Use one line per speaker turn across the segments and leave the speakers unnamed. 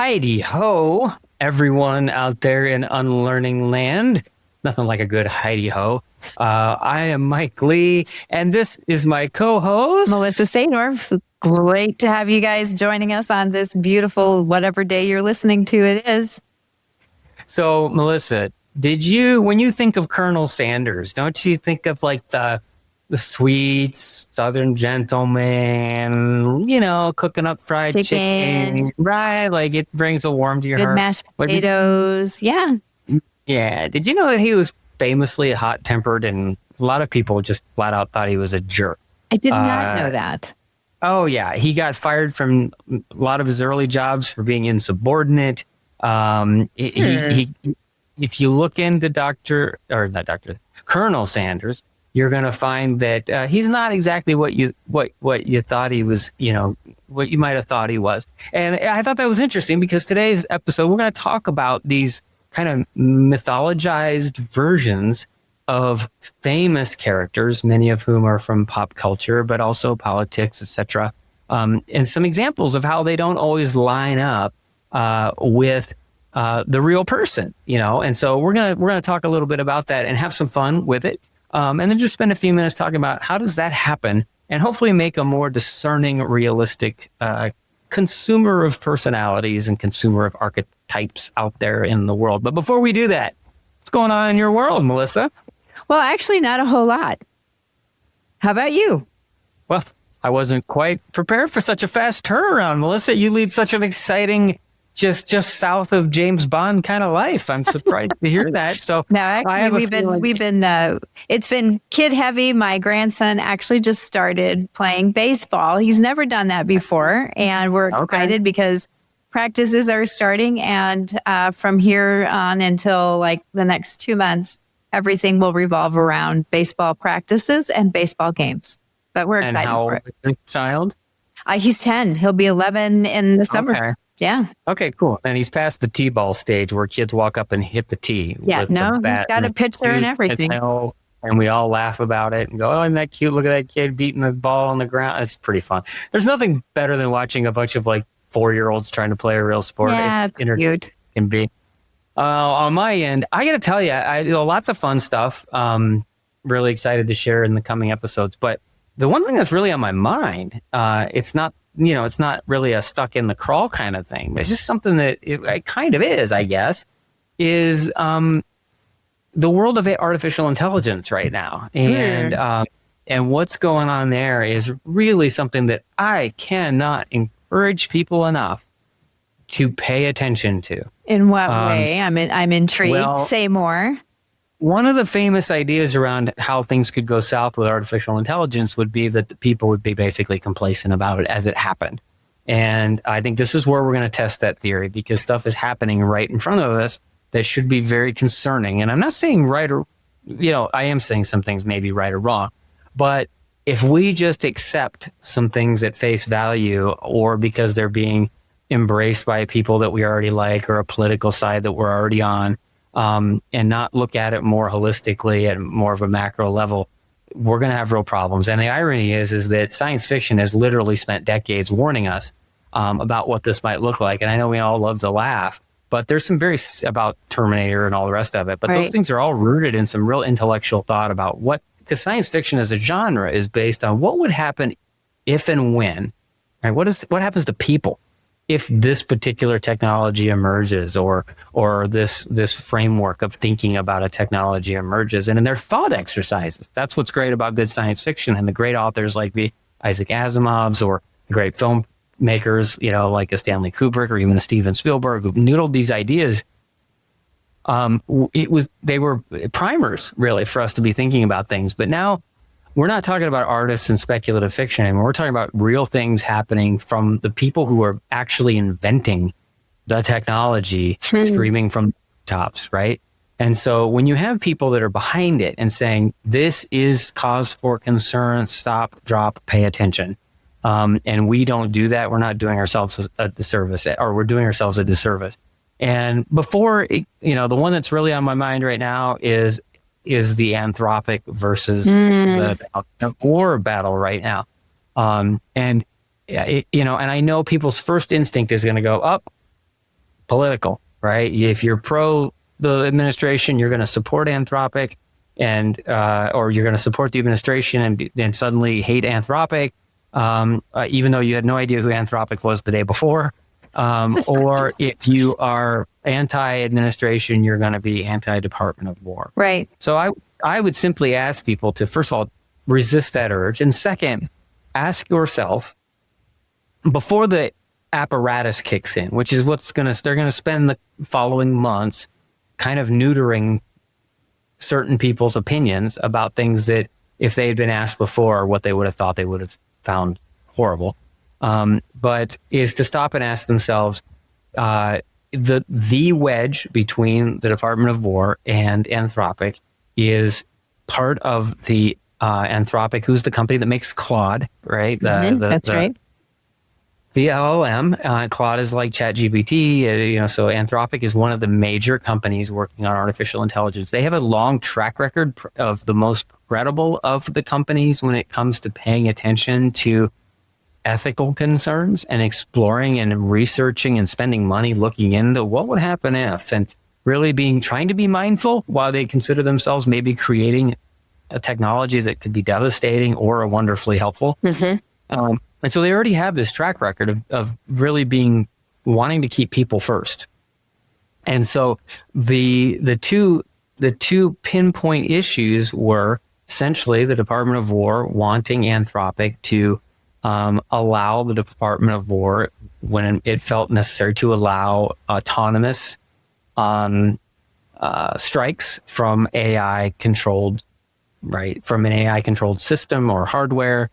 Heidi ho, everyone out there in Unlearning land. Nothing like a good Heidi ho. I am Mike Lee, and this is my co-host,
Melissa Saydorf. Great to have you guys joining us on this beautiful, whatever day you're listening to it is.
So, Melissa, when you think of Colonel Sanders, don't you think of like the sweet Southern gentleman, cooking up fried chicken, right? Like it brings a warm to your heart.
Good mashed potatoes. Yeah.
Yeah. Did you know that he was famously hot-tempered and a lot of people just flat out thought he was a jerk?
I did not know that.
Oh, yeah. He got fired from a lot of his early jobs for being insubordinate. If you look into Colonel Sanders, you're going to find that he's not exactly what you thought he was, what you might have thought he was. And I thought that was interesting because today's episode, we're going to talk about these kind of mythologized versions of famous characters, many of whom are from pop culture, but also politics, etc. And some examples of how they don't always line up with the real person, And so we're gonna talk a little bit about that and have some fun with it, and then just spend a few minutes talking about how does that happen, and hopefully make a more discerning, realistic consumer of personalities and consumer of archetypes out there in the world. But before we do that, what's going on in your world, Melissa?
Well, actually, not a whole lot. How about you?
Well, I wasn't quite prepared for such a fast turnaround, Melissa. You lead such an exciting, just south of James Bond kind of life. I'm surprised to hear that. So
no, actually, it's been kid heavy. My grandson actually just started playing baseball. He's never done that before, and we're excited because practices are starting, and from here on until like the next 2 months, everything will revolve around baseball practices and baseball games. But we're excited for it.
And how old is your child?
He's 10. He'll be 11 in the summer.
Okay.
Yeah.
Okay, cool. And he's past the T-ball stage where kids walk up and hit the tee.
Yeah, he's got a pitcher and everything.
And we all laugh about it and go, oh, isn't that cute? Look at that kid beating the ball on the ground. It's pretty fun. There's nothing better than watching a bunch of like 4-year-olds trying to play a real sport.
Yeah,
it's cute. Can be. On my end, I got to tell you, lots of fun stuff. Really excited to share in the coming episodes. But the one thing that's really on my mind, it's not really a stuck in the crawl kind of thing. But it's just something that it kind of is, I guess, is the world of artificial intelligence right now. And what's going on there is really something that I cannot encourage people enough to pay attention to.
In what way? I'm intrigued. Well, say more.
One of the famous ideas around how things could go south with artificial intelligence would be that the people would be basically complacent about it as it happened. And I think this is where we're going to test that theory, because stuff is happening right in front of us that should be very concerning. And I'm not saying right or, I am saying some things may be right or wrong, but if we just accept some things at face value, or because they're being embraced by people that we already like or a political side that we're already on, and not look at it more holistically at more of a macro level, we're going to have real problems. And the irony is that science fiction has literally spent decades warning us about what this might look like. And I know we all love to laugh, but there's some about Terminator and all the rest of it. But those things are all rooted in some real intellectual thought about because science fiction as a genre is based on what would happen if and when, right? What happens to people if this particular technology emerges, or this framework of thinking about a technology emerges, and in their thought exercises. That's what's great about good science fiction, and the great authors like the Isaac Asimovs, or the great filmmakers, like a Stanley Kubrick or even a Steven Spielberg, who noodled these ideas. They were primers really for us to be thinking about things. But now we're not talking about artists and speculative fiction anymore. We're talking about real things happening from the people who are actually inventing the technology, screaming from tops, right? And so when you have people that are behind it and saying, this is cause for concern, stop, drop, pay attention, and we don't do that, we're not doing ourselves a disservice, or we're doing ourselves a disservice. And before, the one that's really on my mind right now is the Anthropic versus the war battle right now. And I know people's first instinct is going to go up. political, right? If you're pro the administration, you're going to support Anthropic, and or you're going to support the administration and suddenly hate Anthropic, even though you had no idea who Anthropic was the day before. Or if you are anti-administration, you're going to be anti-Department of War.
Right.
So I would simply ask people to, first of all, resist that urge. And second, ask yourself, before the apparatus kicks in, which is they're going to spend the following months kind of neutering certain people's opinions about things that if they had been asked before, what they would have thought they would have found horrible. But is to stop and ask themselves, the wedge between the Department of War and Anthropic is part of the Anthropic, who's the company that makes Claude, right?
That's right.
The LLM, Claude is like ChatGPT, so Anthropic is one of the major companies working on artificial intelligence. They have a long track record of the most credible of the companies when it comes to paying attention to ethical concerns and exploring and researching and spending money looking into what would happen if, and really trying to be mindful while they consider themselves maybe creating a technology that could be devastating or wonderfully helpful. Mm-hmm. And so they already have this track record of really wanting to keep people first. And so the two pinpoint issues were essentially the Department of War wanting Anthropic to allow the Department of War, when it felt necessary, to allow autonomous strikes from AI controlled, right, from an AI controlled system or hardware.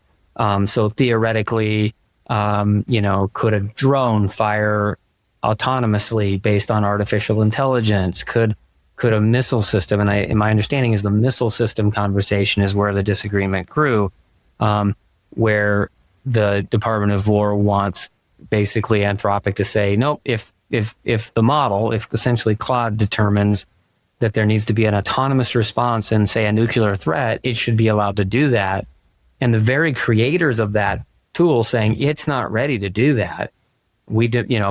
So theoretically, could a drone fire autonomously based on artificial intelligence? Could a missile system? And my understanding is the missile system conversation is where the disagreement grew, where the Department of War wants basically Anthropic to say, nope, if essentially Claude determines that there needs to be an autonomous response in, say, a nuclear threat, it should be allowed to do that. And the very creators of that tool saying it's not ready to do that.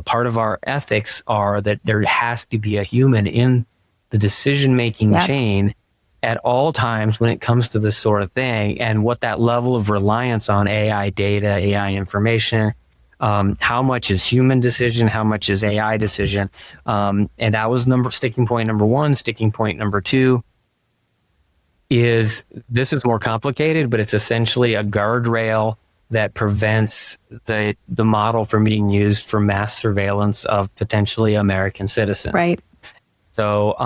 Part of our ethics are that there has to be a human in the decision-making chain at all times when it comes to this sort of thing, and what that level of reliance on AI data, AI information, how much is human decision, how much is AI decision. And that was sticking point number one. Sticking point number two is this is more complicated, but it's essentially a guardrail that prevents the model from being used for mass surveillance of potentially American citizens.
Right.
So,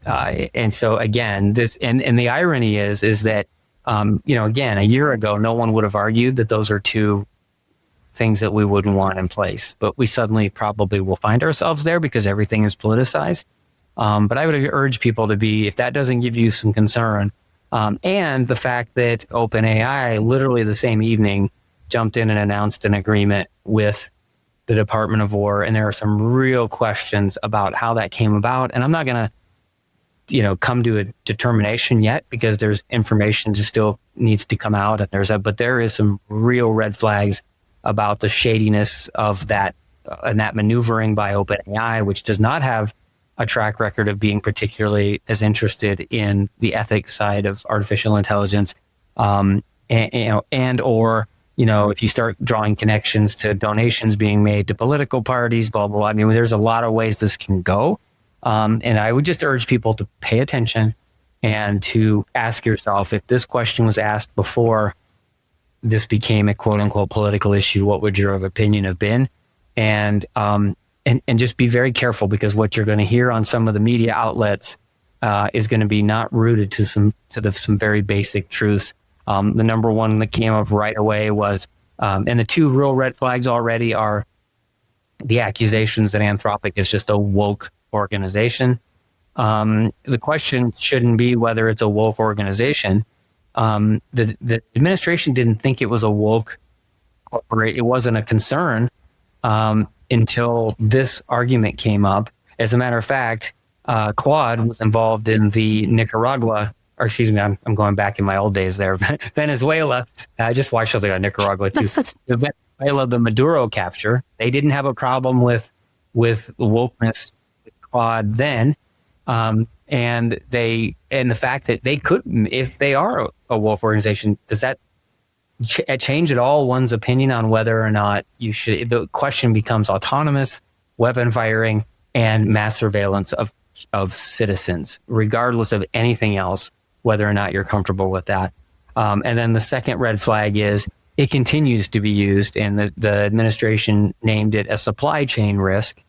and so again, this, and the irony is that, again, a year ago, no one would have argued that those are two things that we wouldn't want in place, but we suddenly probably will find ourselves there because everything is politicized. But I would urge people to if that doesn't give you some concern, and the fact that OpenAI literally the same evening jumped in and announced an agreement with the Department of War, and there are some real questions about how that came about. And I'm not going to, come to a determination yet because there's information that still needs to come out, and but there is some real red flags about the shadiness of that and that maneuvering by OpenAI, which does not have a track record of being particularly as interested in the ethics side of artificial intelligence, if you start drawing connections to donations being made to political parties, blah, blah, blah. I mean, there's a lot of ways this can go. And I would just urge people to pay attention and to ask yourself, if this question was asked before this became a quote unquote political issue, what would your opinion have been? And just be very careful, because what you're going to hear on some of the media outlets is going to be not rooted to some very basic truths. The number one that came up right away was, and the two real red flags already are the accusations that Anthropic is just a woke organization. The question shouldn't be whether it's a woke organization. The administration didn't think it was a woke corporate. It wasn't a concern until this argument came up. As a matter of fact, Claude was involved in the Nicaragua, or excuse me, I'm going back in my old days there, Venezuela. I just watched something on Nicaragua too. Venezuela, the Maduro capture. They didn't have a problem with with wokeness Claude then, and the fact that they couldn't, if they are a wolf organization, does that change at all one's opinion on whether or not you should? The question becomes autonomous weapon firing and mass surveillance of citizens, regardless of anything else, whether or not you're comfortable with that. And then the second red flag is it continues to be used, and the administration named it a supply chain risk,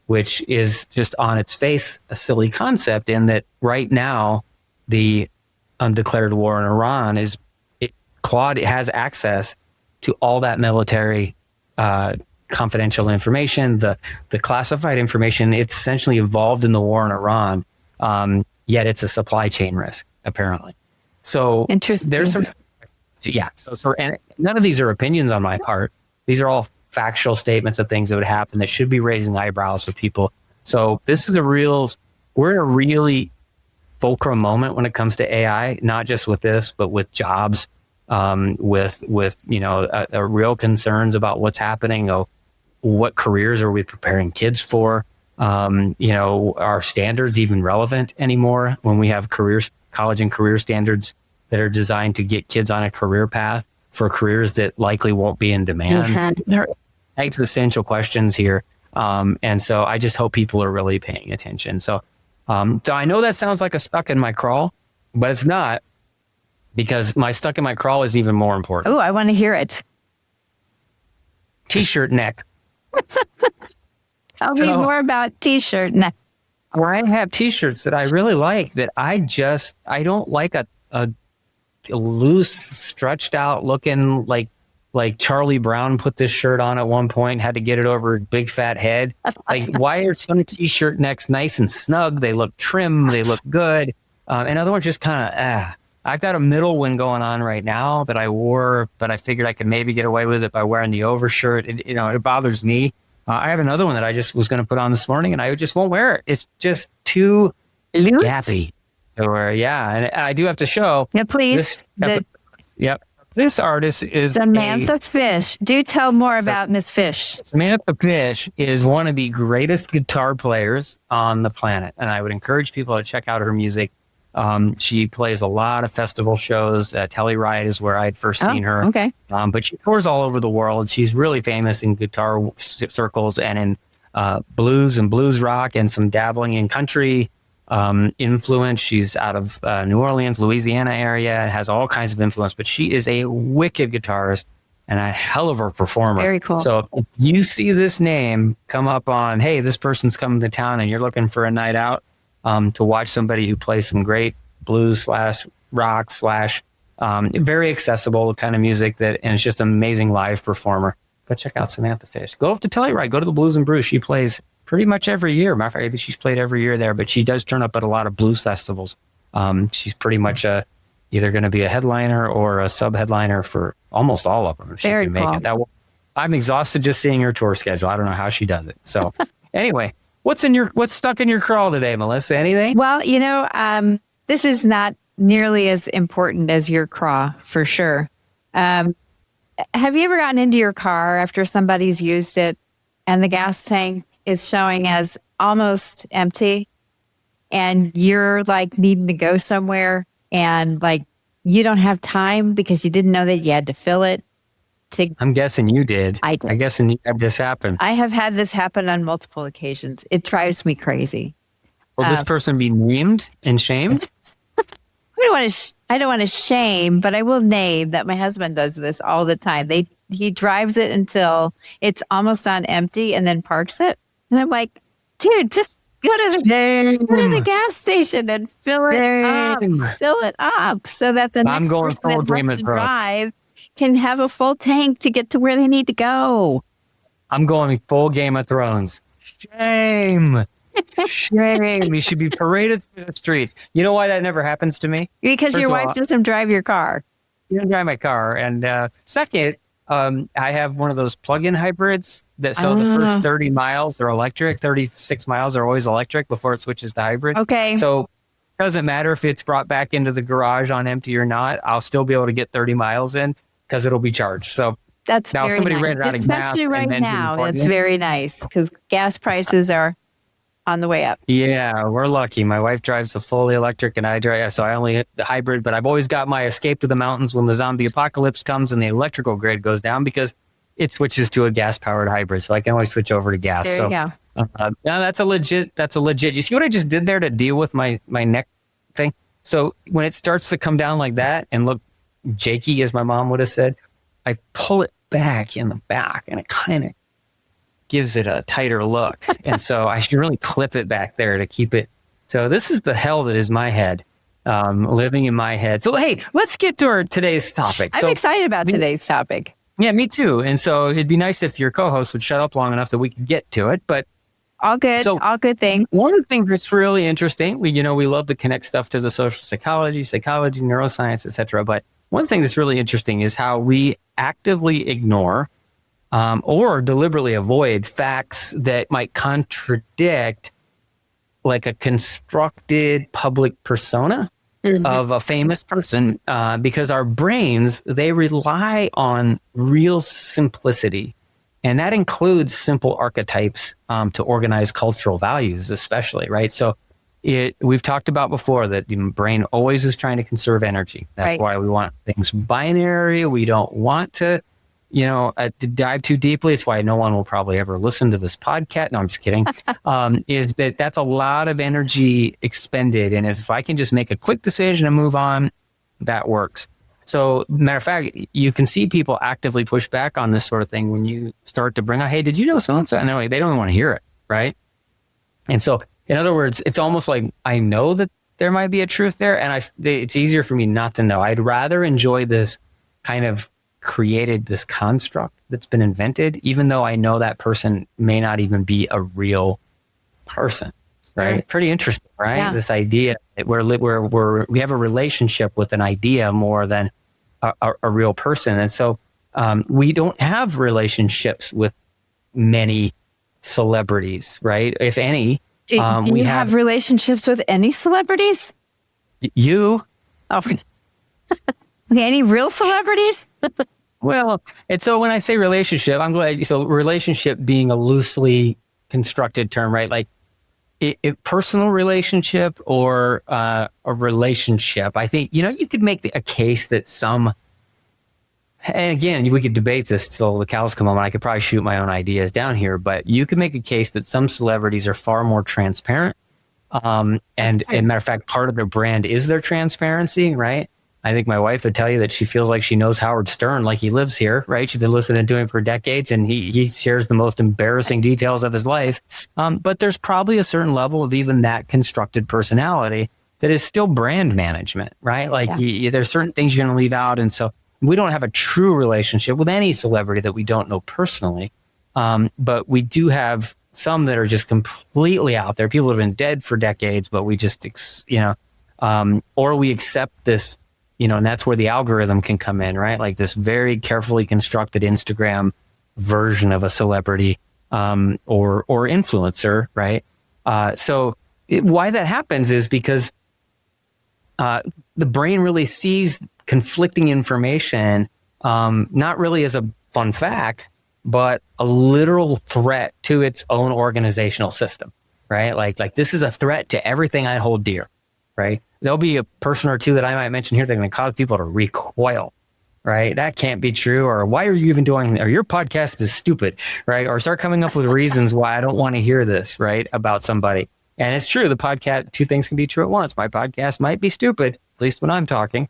which is just on its face a silly concept, in that right now the undeclared war in Iran Claude has access to all that military confidential information, the classified information. It's essentially involved in the war in Iran, yet it's a supply chain risk, apparently. So
interesting.
There's some, and none of these are opinions on my part. These are all factual statements of things that would happen that should be raising eyebrows of people. So this is we're in a really fulcrum moment when it comes to AI, not just with this, but with jobs, with real concerns about what's happening. What careers are we preparing kids for? Are standards even relevant anymore when we have college and career standards that are designed to get kids on a career path for careers that likely won't be in demand?
Mm-hmm.
There are existential questions here. And so I just hope people are really paying attention. So I know that sounds like a stuck in my crawl, but it's not, because my stuck in my crawl is even more important.
Oh, I want to hear it.
T-shirt neck.
Tell me more about T-shirt neck.
I have T-shirts that I really like that I don't like a loose, stretched out looking like Charlie Brown put this shirt on at one point, had to get it over his big fat head. Like, why are some T-shirt necks nice and snug? They look trim, they look good. And other ones just kind of, I've got a middle one going on right now that I wore, but I figured I could maybe get away with it by wearing the overshirt. It bothers me. I have another one that I just was going to put on this morning, and I just won't wear it. It's just too gappy to wear. Yeah, and I do have to show.
Yeah, please.
Yep. This artist is
Samantha Fish. Do tell more about Miss Fish.
Samantha Fish is one of the greatest guitar players on the planet, and I would encourage people to check out her music. She plays a lot of festival shows. Telluride is where I'd first seen her.
Okay.
But she tours all over the world. She's really famous in guitar circles and in blues and blues rock, and some dabbling in country influence. She's out of New Orleans, Louisiana area, and has all kinds of influence. But she is a wicked guitarist and a hell of a performer.
Very cool.
So if you see this name come up on, hey, this person's coming to town, and you're looking for a night out, to watch somebody who plays some great blues / rock / very accessible kind of music and it's just an amazing live performer, go check out Samantha Fish. Go up to Telluride, go to the Blues and Brews. She plays pretty much every year. Matter of fact, I think she's played every year there, but she does turn up at a lot of blues festivals. She's pretty much either going to be a headliner or a sub-headliner for almost all of them. If
Very
she can make it. I'm exhausted just seeing her tour schedule. I don't know how she does it. So anyway, what's stuck in your crawl today, Melissa? Anything?
Well, this is not nearly as important as your craw, for sure. Have you ever gotten into your car after somebody's used it and the gas tank is showing as almost empty, and you're like needing to go somewhere, and like you don't have time because you didn't know that you had to fill it?
I'm guessing you did.
I did.
I'm guessing you had this happen.
I have had this happen on multiple occasions. It drives me crazy.
Will this person be named and shamed?
I don't want to shame, but I will name that my husband does this all the time. He drives it until it's almost on empty and then parks it. And I'm like, dude, just go to the gas station and fill it up so that the next person that wants to drive can have a full tank to get to where they need to go.
I'm going full Game of Thrones. Shame. Shame. You should be paraded through the streets. You know why that never happens to me?
Because your wife doesn't drive your car.
You don't drive my car. And second, I have one of those plug-in hybrids that so the first 30 miles they're electric, 36 miles are always electric before it switches to hybrid.
Okay.
So it doesn't matter if it's brought back into the garage on empty or not. I'll still be able to get 30 miles in because it'll be charged. So
That's
now, if
very
somebody
nice.
ran it out of gas
Especially right
and then
now,
didn't plug
it's
in.
very nice because gas prices are on the way up.
Yeah, we're lucky. My wife drives a fully electric and I drive, so I only hit the hybrid, but I've always got my escape to the mountains when the zombie apocalypse comes and the electrical grid goes down because it switches to a gas powered hybrid. So I can always switch over to gas.
There you go.
No, that's a legit. You see what I just did there to deal with my neck thing? So when it starts to come down like that and look jakey, as my mom would have said, I pull it back in the back and it kind of gives it a tighter look. And so I should really clip it back there to keep it. So this is the hell that is my head, living in my head. So, hey, let's get to our today's topic.
I'm excited about today's topic.
Yeah, me too. And so it'd be nice if your co-host would shut up long enough that we could get to it. But
all good.
So
all good things.
One of the things that's really interesting, we love to connect stuff to the social psychology, neuroscience, etc. But one thing that's really interesting is how we actively ignore or deliberately avoid facts that might contradict like a constructed public persona of a famous person, because our brains, they rely on real simplicity. And that includes simple archetypes to organize cultural values, especially, right? So we've talked about before that the brain always is trying to conserve energy. That's why we want things binary. We don't want to, to dive too deeply. It's why no one will probably ever listen to this podcast. No, I'm just kidding. Is that's a lot of energy expended. And if I can just make a quick decision and move on, that works. So, matter of fact, you can see people actively push back on this sort of thing when you start to bring up, hey, did you know so-and-so? No, they don't want to hear it, right? And so, in other words, it's almost like I know that there might be a truth there, and it's easier for me not to know. I'd rather enjoy this kind of created, this construct that's been invented, even though I know that person may not even be a real person. Right. Pretty interesting, right? Yeah. This idea that we have a relationship with an idea more than a real person. And so we don't have relationships with many celebrities, right? If any.
Do you have relationships with any celebrities?
You.
Oh. Okay, any real celebrities?
Well, and so when I say relationship, I'm glad. So relationship being a loosely constructed term, right? Like, a personal relationship or a relationship, I think, you could make a case that some, and again, we could debate this till the cows come home. I could probably shoot my own ideas down here, but you could make a case that some celebrities are far more transparent. And matter of fact, part of their brand is their transparency, right? I think my wife would tell you that she feels like she knows Howard Stern, like he lives here, right? She's been listening to him for decades, and he shares the most embarrassing details of his life. But there's probably a certain level of even that constructed personality that is still brand management, right? Like there's certain things you're going to leave out. And so we don't have a true relationship with any celebrity that we don't know personally. But we do have some that are just completely out there. People have been dead for decades, but we just, or we accept this, and that's where the algorithm can come in, right? Like this very carefully constructed Instagram version of a celebrity or influencer, right? Why that happens is because the brain really sees conflicting information, not really as a fun fact, but a literal threat to its own organizational system, right? Like this is a threat to everything I hold dear, right? There'll be a person or two that I might mention here that are going to cause people to recoil, right? That can't be true. Or why are you even doing, or your podcast is stupid, right? Or start coming up with reasons why I don't want to hear this, right? About somebody. And it's true. The podcast, two things can be true at once. My podcast might be stupid, at least when I'm talking,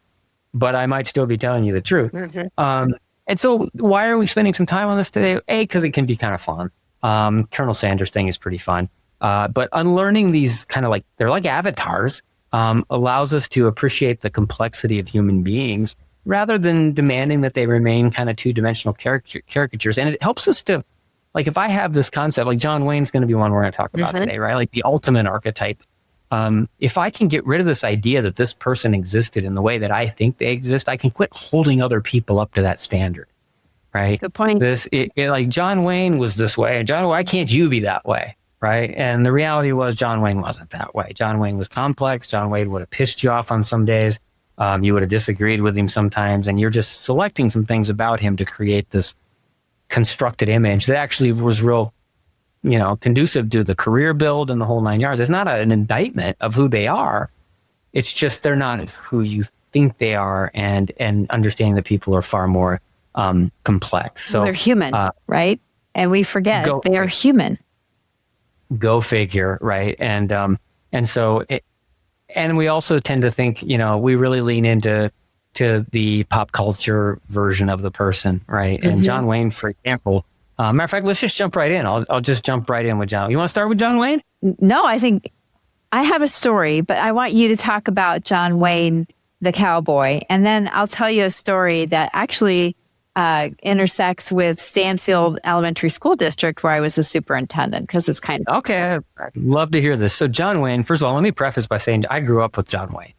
but I might still be telling you the truth. Mm-hmm. And so why are we spending some time on this today? Because it can be kind of fun. Colonel Sanders thing is pretty fun. But unlearning these kind of they're like avatars, allows us to appreciate the complexity of human beings rather than demanding that they remain kind of two-dimensional caricatures. And it helps us to, if I have this concept, like John Wayne's going to be one we're going to talk about today, right? Like the ultimate archetype. If I can get rid of this idea that this person existed in the way that I think they exist, I can quit holding other people up to that standard, right?
Good point.
Like John Wayne was this way, and John, why can't you be that way? Right. And the reality was John Wayne wasn't that way. John Wayne was complex. John Wayne would have pissed you off on some days. You would have disagreed with him sometimes. And you're just selecting some things about him to create this constructed image that actually was real, conducive to the career build and the whole 9 yards. It's not an indictment of who they are. It's just they're not who you think they are, and understanding that people are far more complex. So
they're human, right? And we forget they are human.
Go figure, right? And so and we also tend to think, we really lean into the pop culture version of the person, right? And John Wayne, for example, matter of fact, let's just jump right in. I'll just jump right in with John. You want to start with John Wayne?
No, I think I have a story, but I want you to talk about John Wayne, the cowboy, and then I'll tell you a story that actually intersects with Stanfield Elementary School District, where I was a superintendent, because it's kind of
okay. I'd love to hear this. So John Wayne, first of all, let me preface by saying I grew up with John Wayne.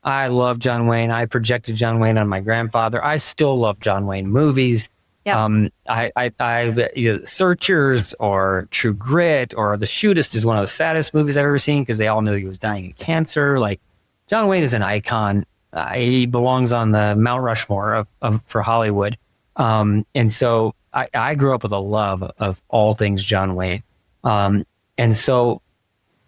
I love John Wayne. I projected John Wayne on my grandfather. I still love John Wayne movies. Yep. Either Searchers or True Grit or The Shootist is one of the saddest movies I've ever seen, because they all knew he was dying of cancer. Like, John Wayne is an icon. He belongs on the Mount Rushmore for Hollywood. And so I grew up with a love of all things John Wayne. And so,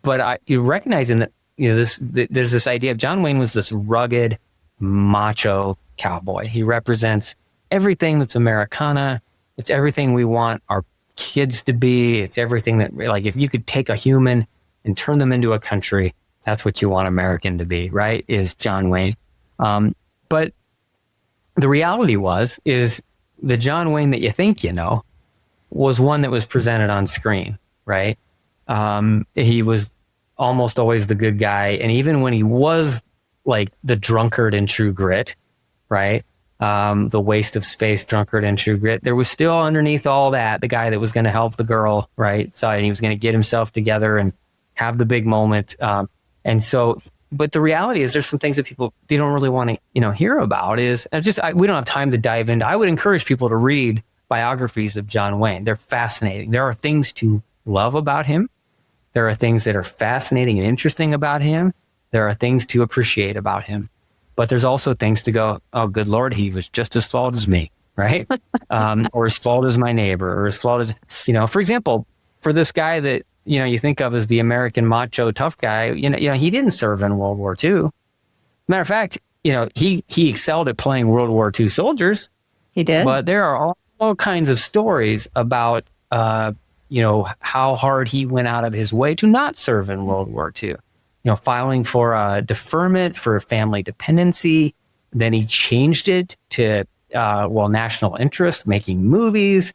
but you're recognizing that, there's this idea of John Wayne was this rugged, macho cowboy. He represents everything that's Americana. It's everything we want our kids to be. It's everything that, like, if you could take a human and turn them into a country, that's what you want American to be, right? Is John Wayne. But the reality is the John Wayne that you think was one that was presented on screen, right? He was almost always the good guy. And even when he was like the drunkard in True Grit, right? The waste of space drunkard in True Grit, there was still underneath all that, the guy that was going to help the girl, right? So he was going to get himself together and have the big moment. And so, but the reality is there's some things that they don't really want to, hear about we don't have time to dive into. I would encourage people to read biographies of John Wayne. They're fascinating. There are things to love about him. There are things that are fascinating and interesting about him. There are things to appreciate about him. But there's also things to go, oh, good Lord, he was just as flawed as me, right? Or as flawed as my neighbor, or as flawed as, for example, for this guy that, you think of as the American macho tough guy, he didn't serve in World War II. Matter of fact, he excelled at playing World War II soldiers.
He did.
But there are all kinds of stories about, how hard he went out of his way to not serve in World War II. Filing for a deferment for family dependency. Then he changed it to, national interest, making movies,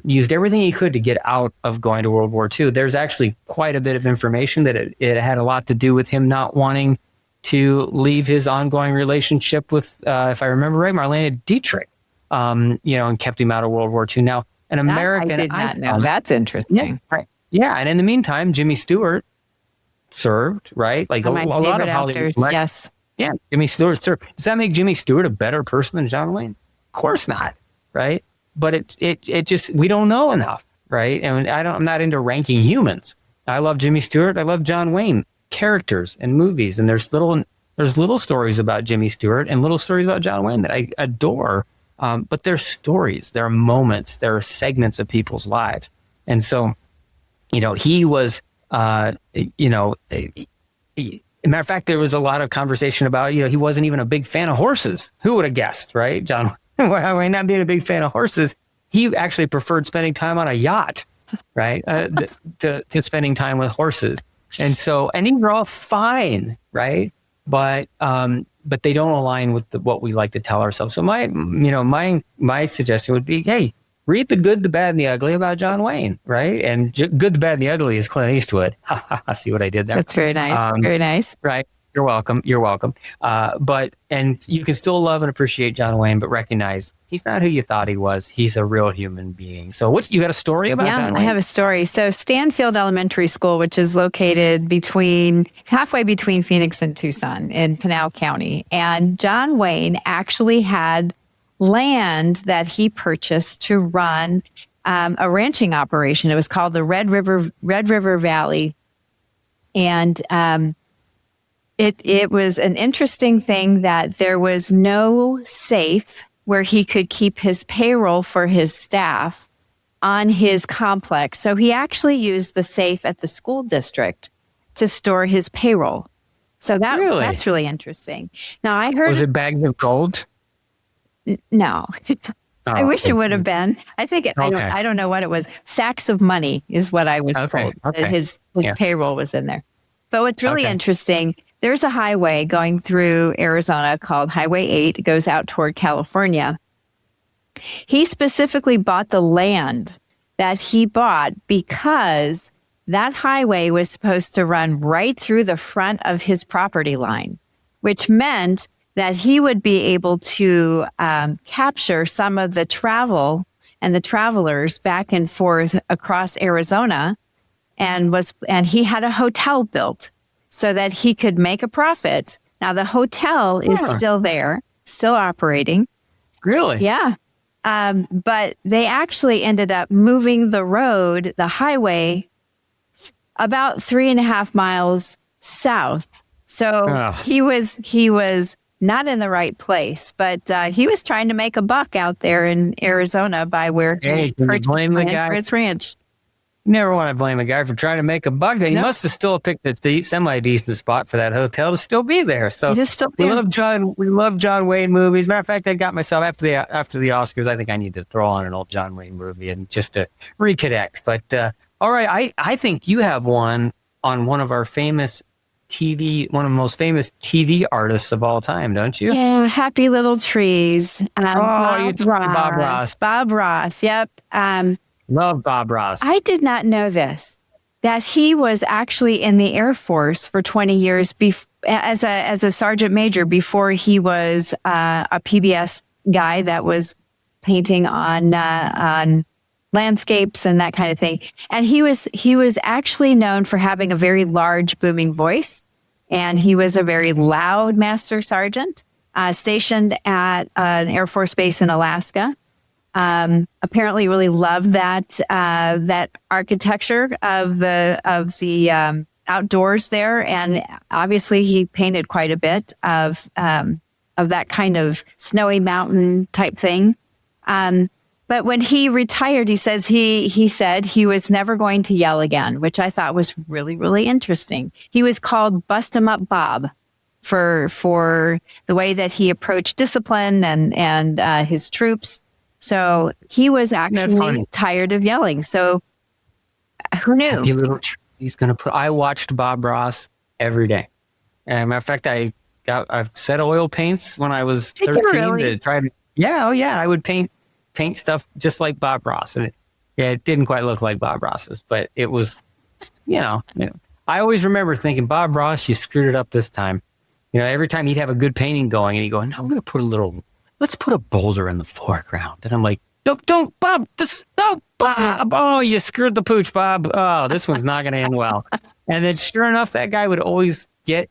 used everything he could to get out of going to World War II. There's actually quite a bit of information that it had a lot to do with him not wanting to leave his ongoing relationship with, if I remember right, Marlene Dietrich, and kept him out of World War II. Now, an American...
I did not know. That's interesting.
Yeah, right. Yeah, and in the meantime, Jimmy Stewart served, right? Like a lot of Hollywood.
Yes.
Yeah, Jimmy Stewart served. Does that make Jimmy Stewart a better person than John Wayne? Of course not, right? But it just, we don't know enough, right? And I'm not into ranking humans. I love Jimmy Stewart. I love John Wayne characters and movies, and there's little stories about Jimmy Stewart and little stories about John Wayne that I adore. But they're stories, there are moments, there are segments of people's lives, and so, he was. Matter of fact, there was a lot of conversation about, he wasn't even a big fan of horses. Who would have guessed, right? John Wayne not being a big fan of horses, he actually preferred spending time on a yacht, right? To spending time with horses. And so, and these are all fine, right? But they don't align with what we like to tell ourselves. So my suggestion would be, hey, read The Good, the Bad, and the Ugly about John Wayne, right? And Good, the Bad, and the Ugly is Clint Eastwood. See what I did there?
That's very nice. Very nice.
Right. You're welcome. And you can still love and appreciate John Wayne, but recognize he's not who you thought he was. He's a real human being. So you got a story about John Wayne?
I have a story. So Stanfield Elementary School, which is located halfway between Phoenix and Tucson in Pinal County. And John Wayne actually had land that he purchased to run a ranching operation. It was called the Red River Valley. And it was an interesting thing that there was no safe where he could keep his payroll for his staff on his complex. So he actually used the safe at the school district to store his payroll. So that's really interesting. Now I heard,
was it bags of gold?
No.
Oh,
I wish it would have been. I think I don't know what it was. Sacks of money is what I was told.
Okay.
His payroll was in there. But what's really interesting, there's a highway going through Arizona called Highway 8. It goes out toward California. He specifically bought the land that he bought because that highway was supposed to run right through the front of his property line, which meant that he would be able to capture some of the travel and the travelers back and forth across Arizona, and he had a hotel built so that he could make a profit. Now the hotel is still there, still operating.
Really?
Yeah. But they actually ended up moving the highway, about 3.5 miles south. So he was not in the right place, but he was trying to make a buck out there in Arizona by where he purchased land for his ranch.
You never want to blame a guy for trying to make a buck. He must have still picked a semi-decent spot for that hotel to still be there. So we love John Wayne movies. Matter of fact, I got myself after the Oscars. I think I need to throw on an old John Wayne movie and just to reconnect. But all right, I think you have one on one of our famous one of the most famous TV artists of all time, don't you?
Yeah, Happy Little Trees.
Bob Ross.
Bob Ross. Yep.
Love Bob Ross.
I did not know this, that he was actually in the Air Force for 20 years as a sergeant major before he was a PBS guy that was painting on landscapes and that kind of thing. And he was actually known for having a very large, booming voice. And he was a very loud master sergeant stationed at an Air Force base in Alaska. Apparently really loved that architecture of the outdoors there. And obviously he painted quite a bit of that kind of snowy mountain type thing. But when he retired, he said he was never going to yell again, which I thought was really, really interesting. He was called Bust 'em Up Bob for the way that he approached discipline and his troops. So he was actually tired of yelling. So who knew?
Happy Little Trees I watched Bob Ross every day. And matter of fact, I've set oil paints when I was 13 to try to. Yeah, I would paint stuff just like Bob Ross. And it didn't quite look like Bob Ross's, but it was, I always remember thinking, Bob Ross, you screwed it up this time. Every time he'd have a good painting going and he'd go, no, I'm going to let's put a boulder in the foreground. And I'm like, don't, Bob, Bob. Oh, you screwed the pooch, Bob. Oh, this one's not going to end well. And then sure enough, that guy would always be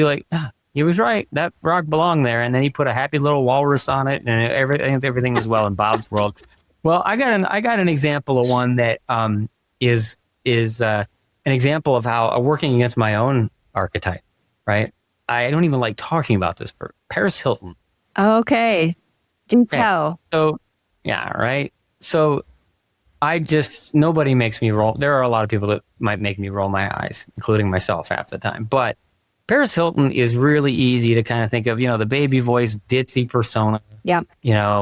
like, he was right. That rock belonged there. And then he put a happy little walrus on it, and everything was well in Bob's world. Well, I got an example of one that is an example of how working against my own archetype, right? I don't even like talking about this, but Paris Hilton.
Okay. Didn't tell.
So, yeah, right. So nobody makes me roll. There are a lot of people that might make me roll my eyes, including myself half the time. But Paris Hilton is really easy to kind of think of, the baby voice, ditzy persona.
Yeah.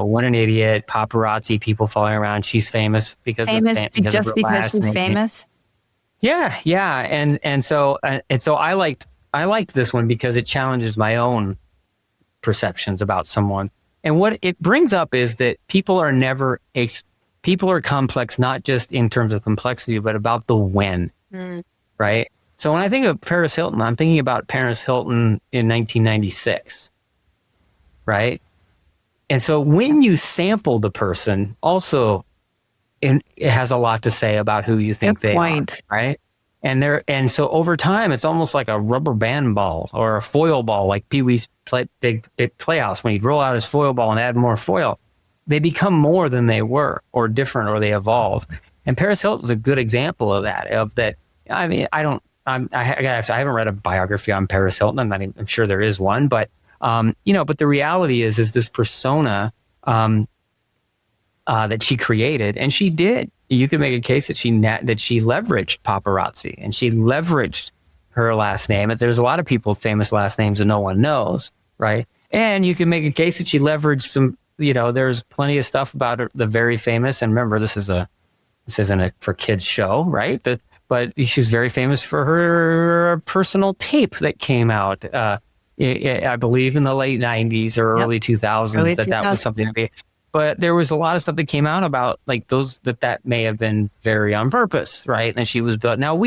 What an idiot, paparazzi, people following around. She's famous because
she's famous.
Yeah. And so I liked this one because it challenges my own perceptions about someone. And what it brings up is that people are complex, not just in terms of complexity, but about the when, right? So when I think of Paris Hilton, I'm thinking about Paris Hilton in 1996, right? And so when you sample the person, also it has a lot to say about who you think they are, right? And so over time, it's almost like a rubber band ball or a foil ball, like Pee Wee's big Playhouse. When he'd roll out his foil ball and add more foil, they become more than they were, or different, or they evolve. And Paris Hilton's a good example of that. I mean, I haven't read a biography on Paris Hilton. I'm sure there is one, but but the reality is this persona that she created, and she did. You could make a case that she leveraged paparazzi and she leveraged her last name. There's a lot of people with famous last names that no one knows, right? And you can make a case that she leveraged some. There's plenty of stuff about her, the very famous. And remember, this isn't a for kids show, right? But she's very famous for her personal tape that came out. I believe in the late 90s or early 2000s that was something to be. But there was a lot of stuff that came out about like those that may have been very on purpose, right? And she was built. Now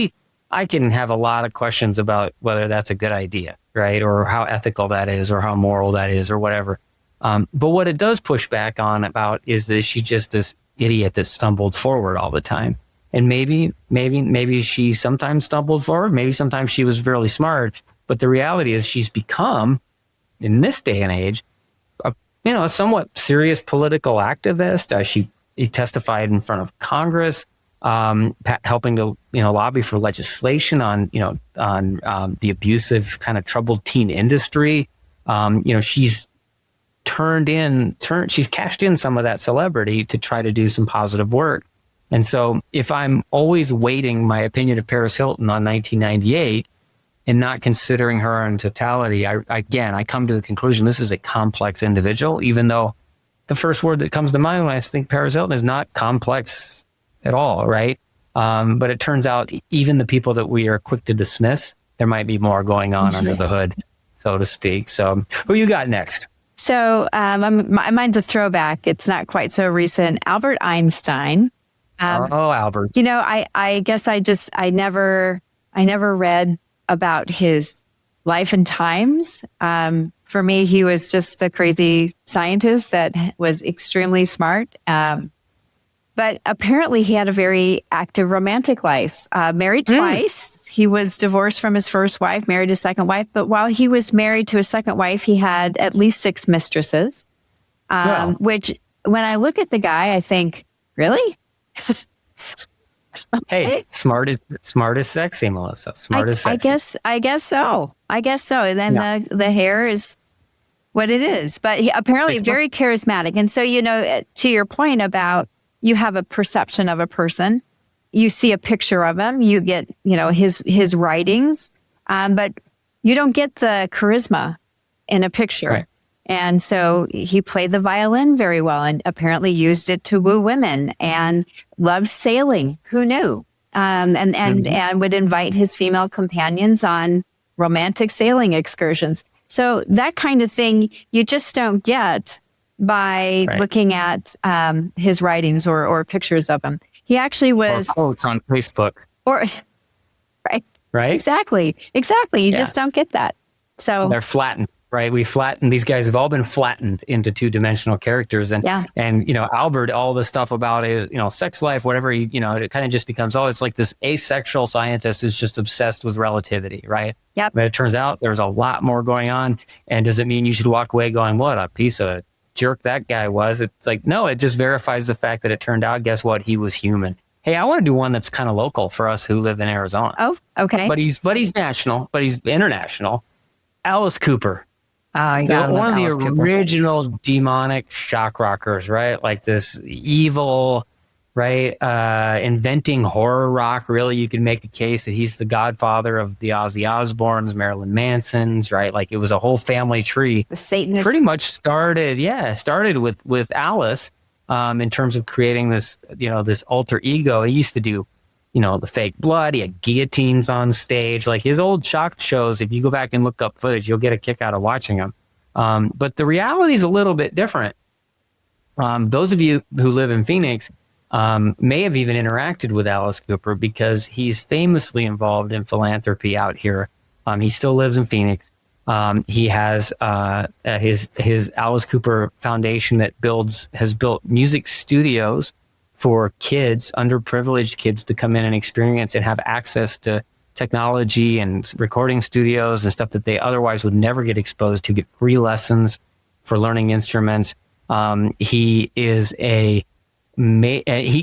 I can have a lot of questions about whether that's a good idea, right? Or how ethical that is, or how moral that is, or whatever. But what it does push back on about is that she's just this idiot that stumbled forward all the time. And maybe she sometimes stumbled forward. Maybe sometimes she was really smart. But the reality is she's become, in this day and age, a somewhat serious political activist. She testified in front of Congress, helping to lobby for legislation on the abusive kind of troubled teen industry. She's she's cashed in some of that celebrity to try to do some positive work. And so if I'm always weighting my opinion of Paris Hilton on 1998 and not considering her in totality, I come to the conclusion this is a complex individual, even though the first word that comes to mind when I think Paris Hilton is not complex at all, right? But it turns out even the people that we are quick to dismiss, there might be more going on under the hood, so to speak. So who you got next?
So mine's a throwback. It's not quite so recent. Albert Einstein.
Albert.
I guess I never read about his life and times. For me, he was just the crazy scientist that was extremely smart. But apparently he had a very active romantic life. Married twice. He was divorced from his first wife, married his second wife. But while he was married to his second wife, he had at least 6 mistresses, which when I look at the guy, I think, really?
Hey, smart is sexy, Melissa. Smart is sexy.
I guess so. And then the hair is what it is. But he apparently very charismatic. And so, to your point about you have a perception of a person, you see a picture of him, you get, his writings, but you don't get the charisma in a picture.
Right.
And so he played the violin very well and apparently used it to woo women and loved sailing. Who knew? And would invite his female companions on romantic sailing excursions. So that kind of thing you just don't get by looking at his writings or pictures of him. He actually was...
Or quotes on Facebook.
Right? Exactly. You just don't get that. So
they're flattened. Right. These guys have all been flattened into 2-dimensional characters. And Albert, all the stuff about his, sex life, whatever, it kind of just becomes, it's like this asexual scientist who's just obsessed with relativity. Right.
Yep.
But it turns out there's a lot more going on. And does it mean you should walk away going, what a piece of jerk that guy was? It's like, no, it just verifies the fact that it turned out, guess what? He was human. Hey, I want to do one that's kind of local for us who live in Arizona.
Oh, okay.
But he's national, but he's international. Alice Cooper.
One
of the original demonic shock rockers, right? Like this evil, right? Inventing horror rock. Really, you can make the case that he's the godfather of the Ozzy Osbournes, Marilyn Mansons, right? Like it was a whole family tree.
The Satanist.
Pretty much started with Alice in terms of creating this, this alter ego. He used to do, the fake blood. He had guillotines on stage. Like his old shock shows, if you go back and look up footage, you'll get a kick out of watching them. But the reality is a little bit different. Those of you who live in Phoenix may have even interacted with Alice Cooper because he's famously involved in philanthropy out here. He still lives in Phoenix. He has his Alice Cooper Foundation that has built music studios for kids, underprivileged kids, to come in and experience and have access to technology and recording studios and stuff that they otherwise would never get exposed to, get free lessons for learning instruments. He is he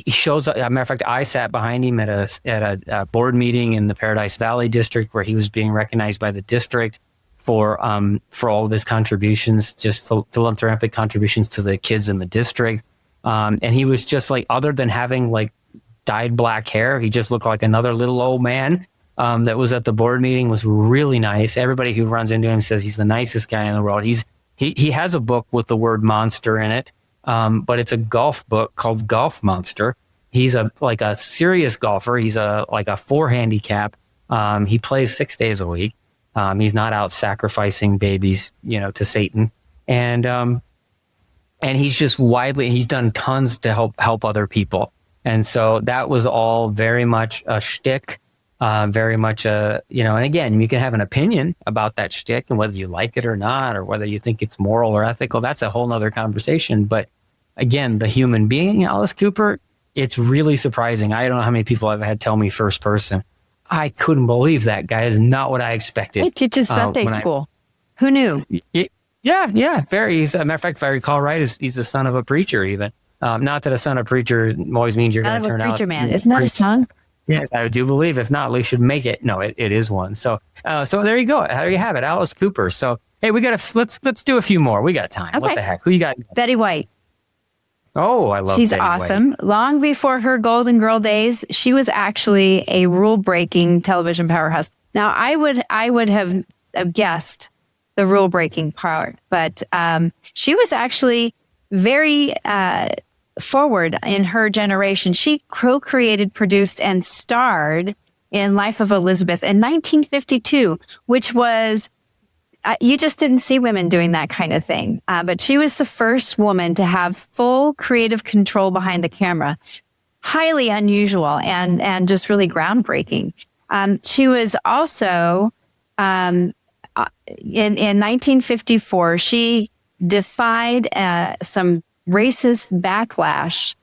shows up. As a matter of fact, I sat behind him at a board meeting in the Paradise Valley district where he was being recognized by the district for all of his contributions, just philanthropic contributions to the kids in the district. And he was just like, other than having like dyed black hair, he just looked like another little old man that was at the board meeting. Was really nice. Everybody who runs into him says he's the nicest guy in the world. He has a book with the word monster in it, but it's a golf book called Golf Monster. He's a serious golfer. He's like a 4 handicap. He plays 6 days a week. He's not out sacrificing babies, to Satan. And he's just he's done tons to help other people. And so that was all very much a shtick, very much and again, you can have an opinion about that shtick and whether you like it or not, or whether you think it's moral or ethical. That's a whole nother conversation. But again, the human being, Alice Cooper, it's really surprising. I don't know how many people I've had tell me first person, I couldn't believe that guy is not what I expected.
He teaches Sunday school. Who knew?
Yeah. Very. As a matter of fact, if I recall right, he's the son of a preacher even. Not that a son of a preacher always means you're going to turn out.
Preacher man. Isn't that a song?
Yes, I do believe. If not, we should make it. No, it is one. So there you go. There you have it, Alice Cooper. So hey, let's do a few more. We got time. Okay. What the heck? Who you got?
Betty White.
Oh, I love.
She's
Betty
awesome.
White.
Long before her Golden Girl days, she was actually a rule-breaking television powerhouse. Now, I would have guessed the rule-breaking part, but she was actually very forward in her generation. She co-created, produced, and starred in Life of Elizabeth in 1952, which was, you just didn't see women doing that kind of thing. But she was the first woman to have full creative control behind the camera. Highly unusual and just really groundbreaking. She was also, in 1954, she defied some racist backlash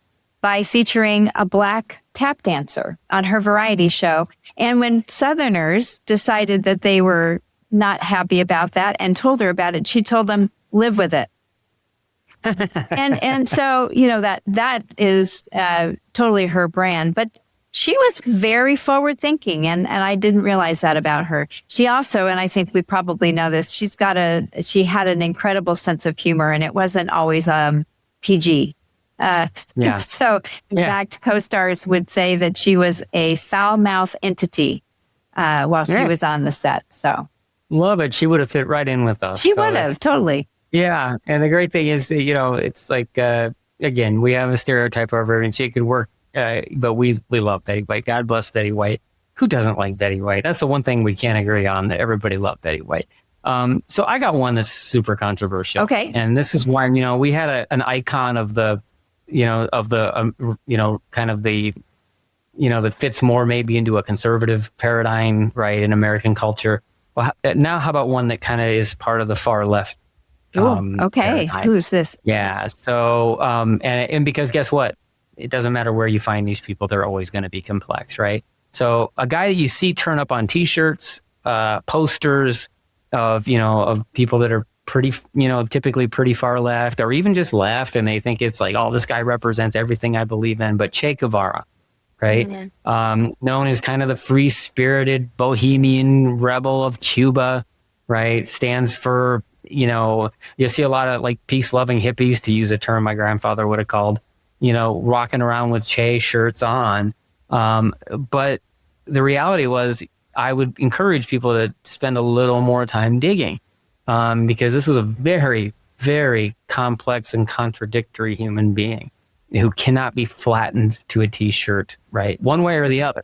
by featuring a black tap dancer on her variety show. And when Southerners decided that they were not happy about that and told her about it, she told them, live with it. and so, that is totally her brand. But she was very forward thinking, and I didn't realize that about her. She also, and I think we probably know this, she had an incredible sense of humor, and it wasn't always PG. So in fact, co-stars would say that she was a foul-mouthed entity while she was on the set. So
love it. She would have fit right in with us.
She would have, totally.
Yeah. And the great thing is, it's like, again, we have a stereotype of her and she could work, but we love Betty White. God bless Betty White. Who doesn't like Betty White? That's the one thing we can't agree on, that everybody loved Betty White. So I got one that's super controversial.
Okay.
And this is why, we had an icon of the, kind of the, that fits more maybe into a conservative paradigm, right, in American culture. Well, now how about one that kind of is part of the far left?
Okay.
Paradigm?
Who's this?
Yeah. So, and because guess what? It doesn't matter where you find these people, they're always going to be complex, right? So a guy that you see turn up on t-shirts, posters of people that are pretty, typically pretty far left or even just left. And they think it's like, oh, this guy represents everything I believe in. But Che Guevara, right? Mm-hmm. Known as kind of the free-spirited bohemian rebel of Cuba, right? Stands for, you see a lot of like peace-loving hippies, to use a term my grandfather would have called, rocking around with Che shirts on. But the reality was, I would encourage people to spend a little more time digging, because this was a very, very complex and contradictory human being who cannot be flattened to a t-shirt, right? One way or the other.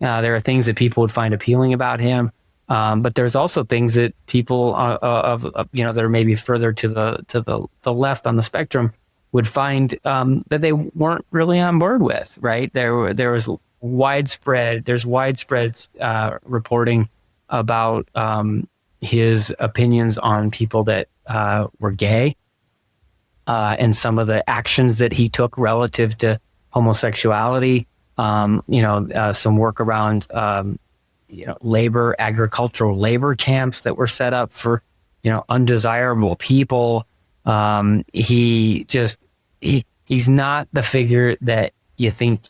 There are things that people would find appealing about him, but there's also things that people that are maybe further to the left on the spectrum would find that they weren't really on board with, right? There's widespread reporting about his opinions on people that were gay, and some of the actions that he took relative to homosexuality. Some work around agricultural labor camps that were set up for undesirable people. He's not the figure that you think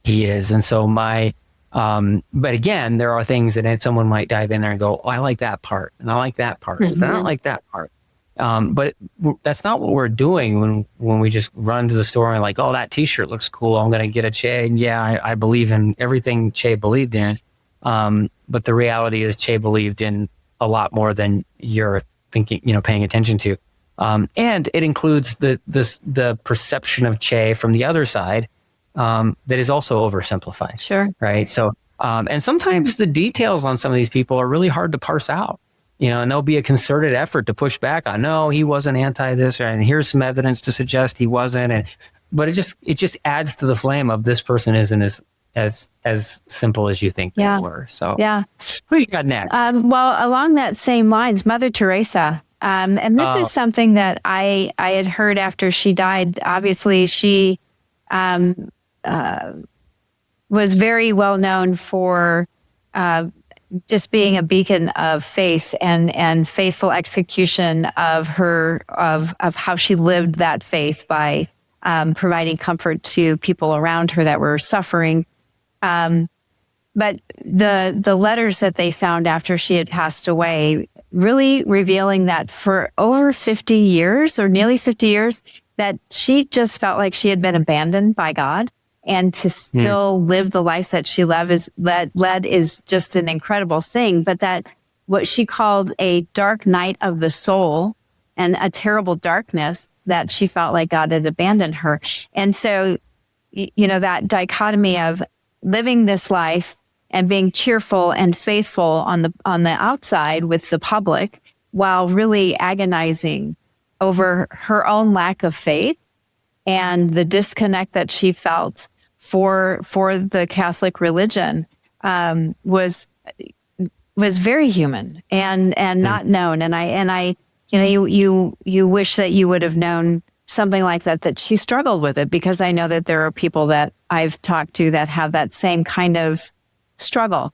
he is. And so my But again, there are things that someone might dive in there and go, oh, I like that part, and I like that part, but I don't like that part. But that's not what we're doing when we just run to the store and like, oh, that T-shirt looks cool, I'm going to get a Che. And yeah, I believe in everything Che believed in. But the reality is Che believed in a lot more than you're thinking, paying attention to. And it includes the perception of Che from the other side that is also oversimplified.
Sure.
Right. So, and sometimes the details on some of these people are really hard to parse out. And there'll be a concerted effort to push back on, no, he wasn't anti this, and here's some evidence to suggest he wasn't. But it just adds to the flame of this person isn't as simple as you think they were. So
yeah.
Who you got next?
Well, along that same lines, Mother Teresa. And this is something that I had heard after she died. Obviously, she was very well known for just being a beacon of faith and faithful execution of her of how she lived that faith by providing comfort to people around her that were suffering. But the letters that they found after she had passed away really revealing that for over 50 years or nearly 50 years, that she just felt like she had been abandoned by God. And to still live the life that she led is just an incredible thing. But that what she called a dark night of the soul and a terrible darkness, that she felt like God had abandoned her. And so, that dichotomy of living this life and being cheerful and faithful on the outside with the public, while really agonizing over her own lack of faith and the disconnect that she felt for the Catholic religion, was very human and not known. And I you wish that you would have known something like that she struggled with it, because I know that there are people that I've talked to that have that same kind of struggle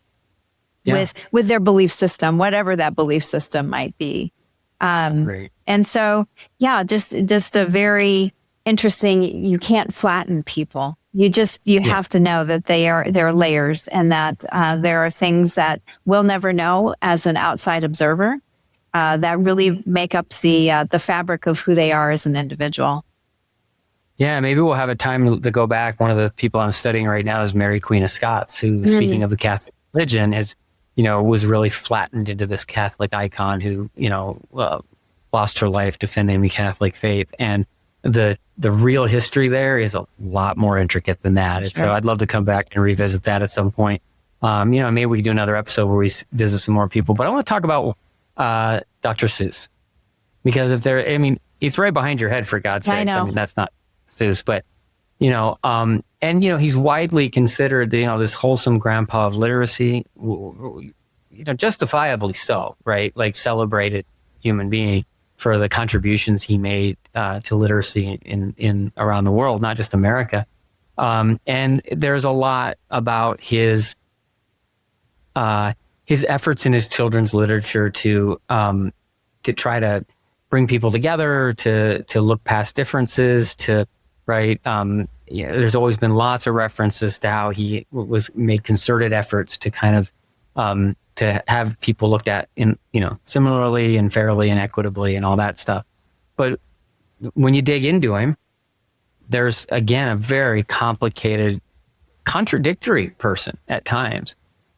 with their belief system, whatever that belief system might be.
Great.
And so, just a very interesting, you can't flatten people. You have to know that they're layers, and that there are things that we'll never know as an outside observer that really make up the fabric of who they are as an individual.
Yeah, maybe we'll have a time to go back. One of the people I'm studying right now is Mary Queen of Scots, who, speaking of the Catholic religion, was really flattened into this Catholic icon who, lost her life defending the Catholic faith. And the real history there is a lot more intricate than that. Sure. So I'd love to come back and revisit that at some point. Maybe we can do another episode where we visit some more people. But I want to talk about Dr. Seuss, because it's right behind your head, for God's sakes. I mean, that's not Seuss, but he's widely considered this wholesome grandpa of literacy, justifiably so, right? Like, celebrated human being for the contributions he made to literacy in around the world, not just America. And there's a lot about his efforts in his children's literature to try to bring people together, to look past differences, right. There's always been lots of references to how he made concerted efforts to kind of to have people looked at similarly and fairly and equitably and all that stuff. But when you dig into him, there's again a very complicated, contradictory person at times.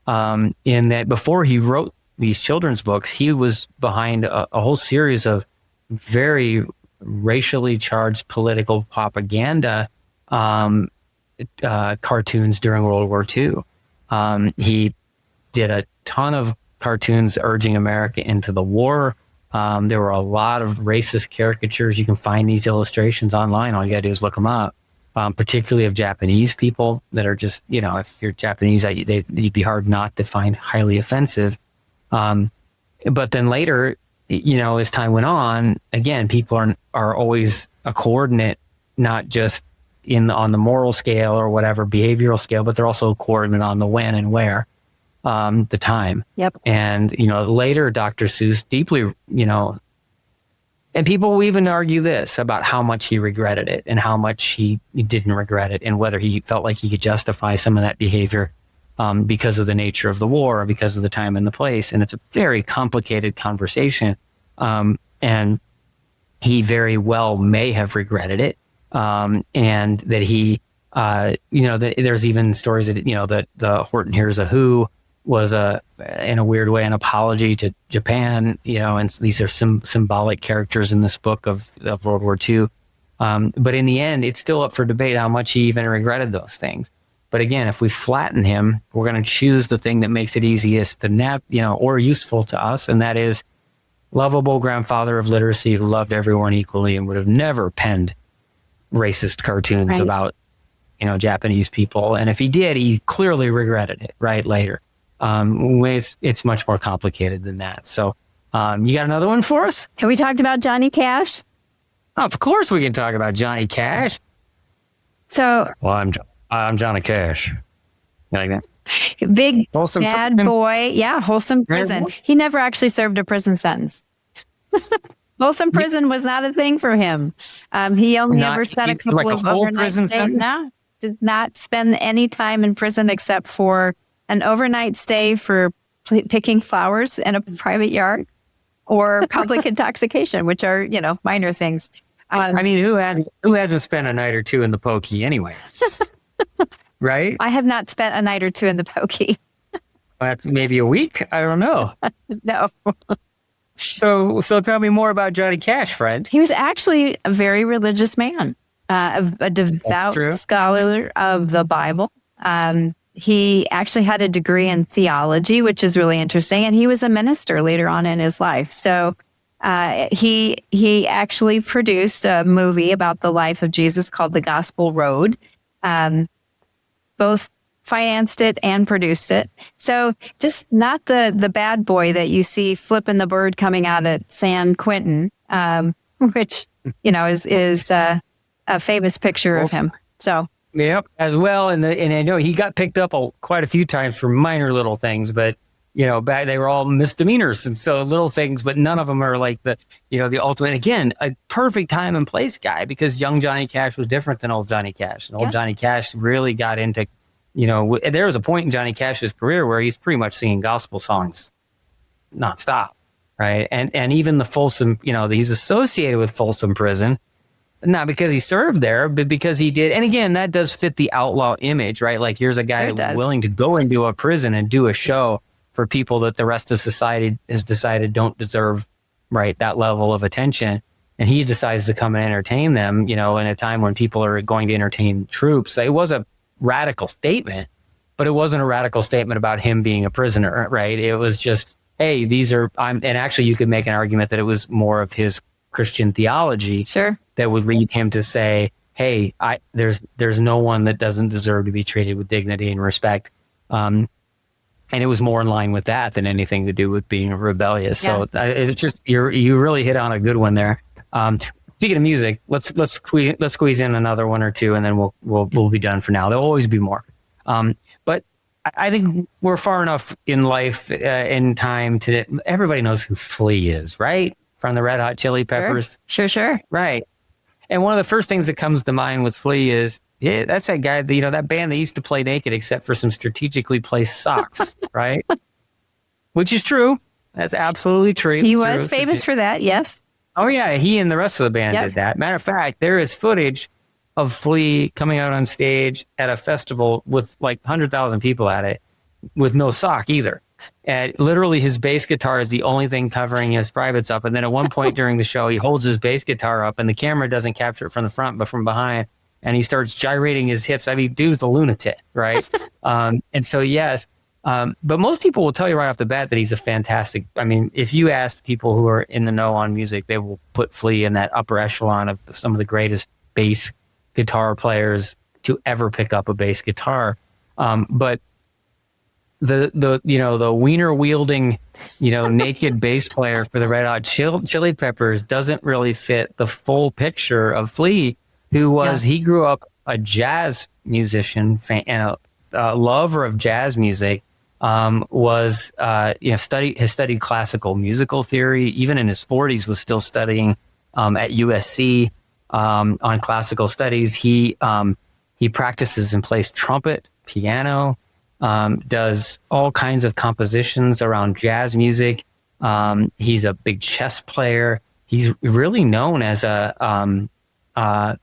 In that before he wrote these children's books, he was behind a whole series of very racially charged political propaganda cartoons during World War II. He did a ton of cartoons urging America into the war. There were a lot of racist caricatures. You can find these illustrations online. All you gotta do is look them up, particularly of Japanese people that are just, if you're Japanese, you'd be hard not to find highly offensive. But then later, as time went on, again, people are always a coordinate, not just on the moral scale or whatever behavioral scale, but they're also a coordinate on the when and where, the time.
Yep.
And, later Dr. Seuss deeply, and people will even argue this about how much he regretted it and how much he didn't regret it, and whether he felt like he could justify some of that behavior. because of the nature of the war, or because of the time and the place. And it's a very complicated conversation. And he very well may have regretted it. And that he, that there's even stories that, that the Horton Hears a Who was in a weird way, an apology to Japan, and these are some symbolic characters in this book of World War II. But in the end, it's still up for debate how much he even regretted those things. But again, if we flatten him, we're going to choose the thing that makes it easiest to or useful to us. And that is lovable grandfather of literacy who loved everyone equally and would have never penned racist cartoons about, Japanese people. And if he did, he clearly regretted it later. It's much more complicated than that. So you got another one for us?
Have we talked about Johnny Cash?
Of course we can talk about Johnny Cash.
So,
well, I'm Johnny Cash. You like that?
Big
wholesome
bad
prison.
Boy. Yeah, wholesome prison. He never actually served a prison sentence. Wholesome prison was not a thing for him. He only ever spent a couple of overnight stays. No, did not spend any time in prison except for an overnight stay for picking flowers in a private yard or public intoxication, which are, minor things.
Who hasn't spent a night or two in the pokey anyway? Right?
I have not spent a night or two in the pokey.
That's maybe a week. I don't know.
No.
So tell me more about Johnny Cash, friend.
He was actually a very religious man, a devout scholar of the Bible. He actually had a degree in theology, which is really interesting. And he was a minister later on in his life. So he actually produced a movie about the life of Jesus called The Gospel Road. Both financed it and produced it. So just not the bad boy that you see flipping the bird coming out at San Quentin, which, is a famous picture of him. So.
Yep, as well. And I know he got picked up quite a few times for minor little things, but, back they were all misdemeanors. And so little things, but none of them are like the ultimate. Again, a perfect time and place guy, because young Johnny Cash was different than old Johnny Cash. And old Johnny Cash really got into, there was a point in Johnny Cash's career where he's pretty much singing gospel songs nonstop, right? And even the Folsom, he's associated with Folsom Prison. Not because he served there, but because he did. And again, that does fit the outlaw image, right? Like, here's a guy that was willing to go into a prison and do a show for people that the rest of society has decided don't deserve, right, that level of attention. And he decides to come and entertain them, in a time when people are going to entertain troops. It was a radical statement, but it wasn't a radical statement about him being a prisoner, right? It was just, hey, and actually you could make an argument that it was more of his Christian theology.
Sure.
That would lead him to say, hey, there's no one that doesn't deserve to be treated with dignity and respect. And it was more in line with that than anything to do with being rebellious. Yeah. So it's just, you really hit on a good one there. Speaking of music, let's squeeze in another one or two, and then we'll be done for now. There'll always be more. But I think we're far enough in life, in time everybody knows who Flea is, right? From the Red Hot Chili Peppers.
Sure.
Right. And one of the first things that comes to mind with Flea is, that's that guy, that band that used to play naked except for some strategically placed socks, right? Which is true. That's absolutely true.
He was famous for that, yes.
Oh, yeah. He and the rest of the band did that. Matter of fact, there is footage of Flea coming out on stage at a festival with like 100,000 people at it with no sock either. And literally his bass guitar is the only thing covering his privates up. And then at one point during the show, he holds his bass guitar up and the camera doesn't capture it from the front, but from behind. And he starts gyrating his hips. I mean, dude's a lunatic, right? And so, yes. But most people will tell you right off the bat that he's a fantastic. I mean, if you ask people who are in the know on music, they will put Flea in that upper echelon of some of the greatest bass guitar players to ever pick up a bass guitar. But the wiener wielding, naked bass player for the Red Hot Chili Peppers doesn't really fit the full picture of Flea, who was, he grew up a jazz musician and a lover of jazz music, has studied classical musical theory, even in his 40s was still studying at USC on classical studies. He practices and plays trumpet, piano, does all kinds of compositions around jazz music. He's a big chess player. He's really known as an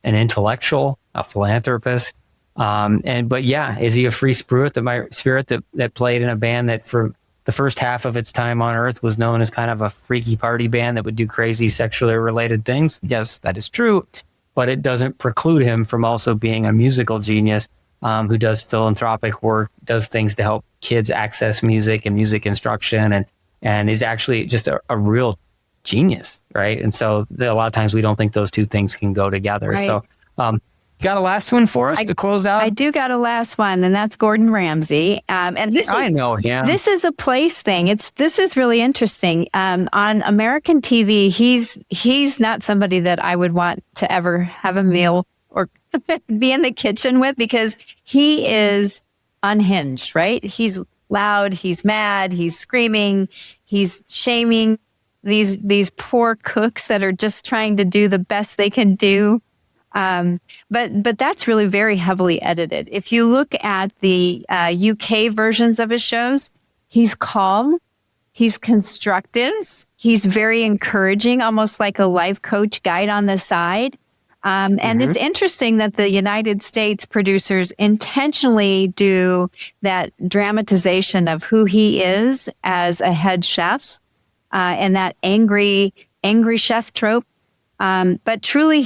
intellectual, a philanthropist. But is he a free spirit that played in a band that for the first half of its time on Earth was known as kind of a freaky party band that would do crazy sexually related things? Yes, that is true. But it doesn't preclude him from also being a musical genius who does philanthropic work, does things to help kids access music and music instruction, and is actually just a real genius, right? And so a lot of times we don't think those two things can go together. Right. So got a last one for us to close out?
I do got a last one, and that's Gordon Ramsay. And this
I know him.
This is a place thing. This is really interesting. On American TV, he's not somebody that I would want to ever have a meal or be in the kitchen with, because he is unhinged, right? He's loud, he's mad, he's screaming, he's shaming these poor cooks that are just trying to do the best they can do. But that's really very heavily edited. If you look at the UK versions of his shows, he's calm, he's constructive, he's very encouraging, almost like a life coach guide on the side. And it's interesting that the United States producers intentionally do that dramatization of who he is as a head chef, and that angry chef trope. But truly,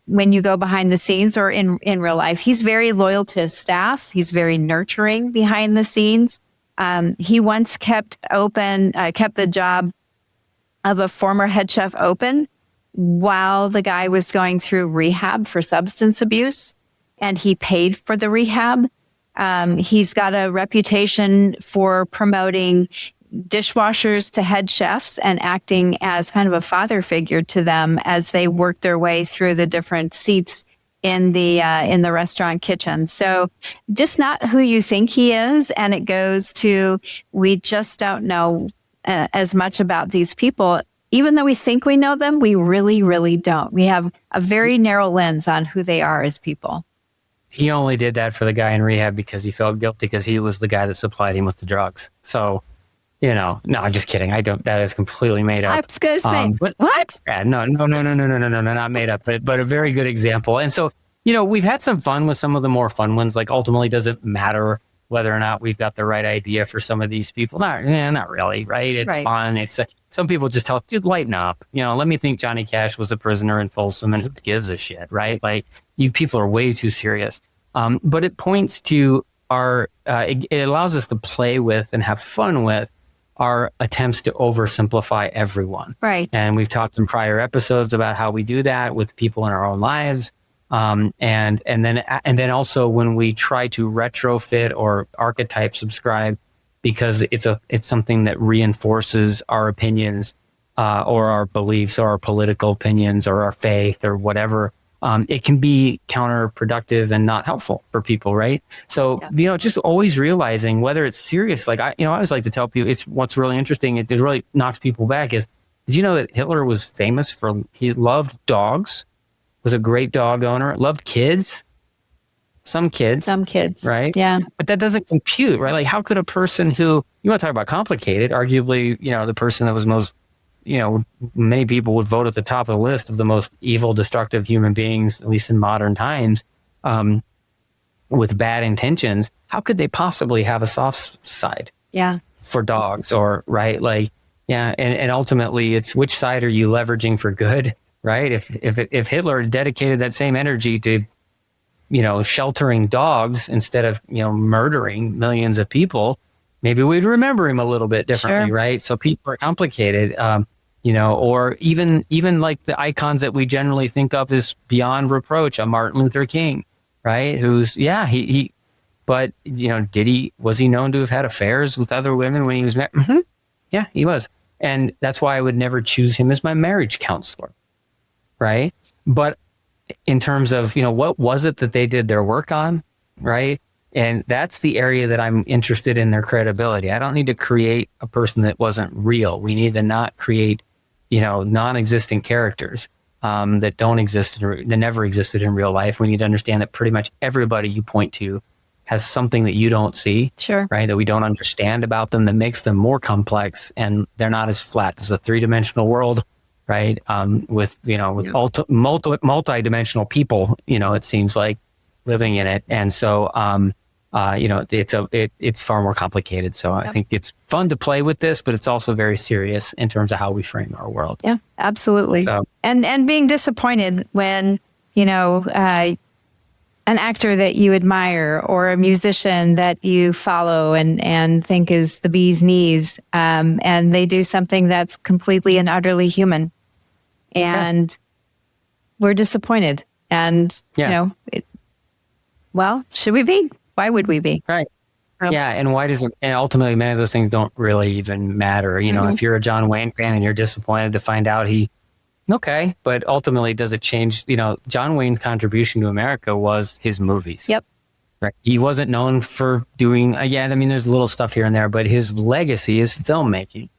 when you go behind the scenes or in real life, he's very loyal to his staff. He's very nurturing behind the scenes. He once kept the job of a former head chef open while the guy was going through rehab for substance abuse, and he paid for the rehab. He's got a reputation for promoting dishwashers to head chefs and acting as kind of a father figure to them as they work their way through the different seats in the restaurant kitchen. So just not who you think he is. And it goes to, we just don't know as much about these people. Even though we think we know them, we really, really don't. We have a very narrow lens on who they are as people.
He only did that for the guy in rehab because he felt guilty because he was the guy that supplied him with the drugs. So, no, I'm just kidding. That is completely made up.
I was going to say,
what? No, not made up, but a very good example. And so, we've had some fun with some of the more fun ones. Like, ultimately, does it matter whether or not we've got the right idea for some of these people? Not really, right? It's fun. It's some people just tell, dude, lighten up. Let me think Johnny Cash was a prisoner in Folsom, and who gives a shit, right? Like, you people are way too serious. But it points to it allows us to play with and have fun with our attempts to oversimplify everyone.
Right.
And we've talked in prior episodes about how we do that with people in our own lives. And then also when we try to retrofit or archetype subscribe, because it's something that reinforces our opinions, or our beliefs or our political opinions or our faith or whatever, it can be counterproductive and not helpful for people, right? So, just always realizing whether it's serious. Like I always like to tell people, it's what's really interesting. It really knocks people back is, did you know that Hitler was famous for, he loved dogs, was a great dog owner, loved kids, some kids, right?
Yeah.
But that doesn't compute, right? Like, how could a person who, you want to talk about complicated, arguably, the person that was most, many people would vote at the top of the list of the most evil, destructive human beings, at least in modern times, with bad intentions. How could they possibly have a soft side?
Yeah.
For dogs, or right? Like, yeah. And ultimately it's, which side are you leveraging for good, right? If Hitler dedicated that same energy to, sheltering dogs instead of, murdering millions of people, maybe we'd remember him a little bit differently,
sure.
Right? So people are complicated. Or even like the icons that we generally think of as beyond reproach, a Martin Luther King, right? Who's, but was he known to have had affairs with other women when he was married? Mm-hmm. Yeah, he was. And that's why I would never choose him as my marriage counselor, right? But in terms of, what was it that they did their work on, right? And that's the area that I'm interested in, their credibility. I don't need to create a person that wasn't real. We need to not create, non-existent characters that don't exist, that never existed in real life. We need to understand that pretty much everybody you point to has something that you don't see,
Sure.
right? That we don't understand about them that makes them more complex, and they're not as flat. It's a three-dimensional world, right? With multi-dimensional people, it seems like living in it. And so, it's far more complicated. So I think it's fun to play with this, but it's also very serious in terms of how we frame our world.
Yeah, absolutely. So, and being disappointed when, an actor that you admire or a musician that you follow and think is the bee's knees, and they do something that's completely and utterly human. And we're disappointed. And, should we be? Why would we be?
Right. Yeah. And why does it, and ultimately many of those things don't really even matter. If you're a John Wayne fan and you're disappointed to find out but ultimately does it change? John Wayne's contribution to America was his movies.
Yep.
Right. He wasn't known for doing, there's little stuff here and there, but his legacy is filmmaking.